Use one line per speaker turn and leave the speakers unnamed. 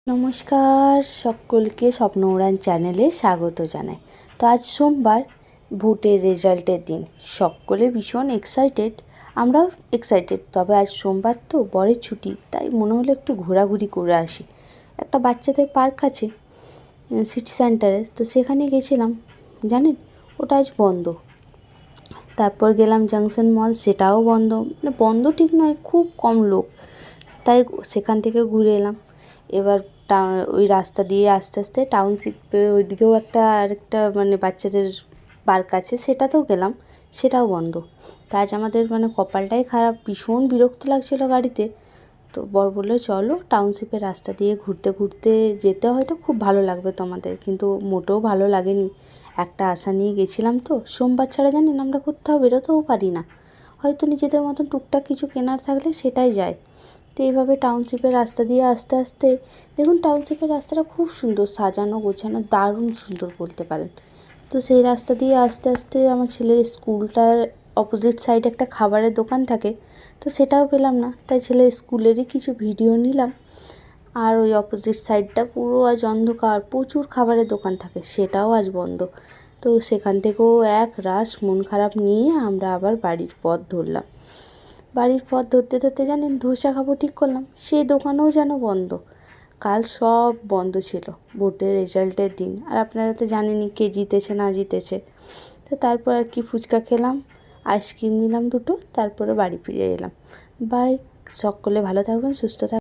নমস্কার সকলকে স্বপ্ন উড়ান চ্যানেলে স্বাগত জানাই। তো আজ সোমবার, ভোটের রেজাল্টের দিন। সকলে ভীষণ এক্সাইটেড, আমরাও এক্সাইটেড। তবে আজ সোমবার তো, বরের ছুটি, তাই মনে হলো একটু ঘোরাঘুরি করে আসি। একটা বাচ্চাদের পার্ক আছে সিটি সেন্টারে, তো সেখানে গেছিলাম। জানেন, ওটা আজ বন্ধ। তারপর গেলাম জাংশন মল, সেটাও বন্ধ। মানে বন্ধ ঠিক নয়, খুব কম লোক, তাই সেখান থেকে ঘুরে এলাম। এবার ওই রাস্তা দিয়ে আস্তে আস্তে টাউনশিপের ওইদিকেও আরেকটা মানে বাচ্চাদের পার্ক আছে, সেটাতেও গেলাম, সেটাও বন্ধ। তা আজ আমাদের মানে কপালটাই খারাপ, ভীষণ বিরক্ত লাগছিল গাড়িতে। তো বর বললো চলো টাউনশিপের রাস্তা দিয়ে ঘুরতে ঘুরতে যেতে, হয়তো খুব ভালো লাগবে তোমাদের, কিন্তু মোটেও ভালো লাগেনি। একটা আশা নিয়ে গেছিলাম, তো সোমবার ছাড়া জানেন আমরা কোথাও বেরোতেও পারি না। হয়তো নিজেদের মতন টুকটাক কিছু কেনার থাকলে সেটাই যায়। তো এইভাবে টাউনশিপের রাস্তা দিয়ে আস্তে আস্তে, দেখুন টাউনশিপের রাস্তাটা খুব সুন্দর, সাজানো গোছানো, দারুণ সুন্দর বলতে পারেন। তো সেই রাস্তা দিয়ে আস্তে আস্তে আমার ছেলের স্কুলটার অপোজিট সাইডে একটা খাবারের দোকান থাকে, তো সেটাও পেলাম না। তাই ছেলের স্কুলেরই কিছু ভিডিও নিলাম। আর ওই অপোজিট সাইডটা পুরো আজ অন্ধকার, প্রচুর খাবারের দোকান থাকে, সেটাও আজ বন্ধ। তো সেখান থেকেও এক রাশ মন খারাপ নিয়ে আমরা আবার বাড়ির পথ ধরলাম। বাড়ির পথ ধরতে ধরতে জানেন ধোসা খাবো ঠিক করলাম, সেই দোকানেও যেন বন্ধ। কাল সব বন্ধ ছিল, ভোটের রেজাল্টের দিন। আর আপনারা তো জানেনই কে জিতেছে না জিতেছে। তো তারপর আর কি ফুচকা খেলাম, আইসক্রিম নিলাম দুটো, তারপরে বাড়ি ফিরে এলাম। বাই। সকলে ভালো থাকবেন, সুস্থ থাকবেন।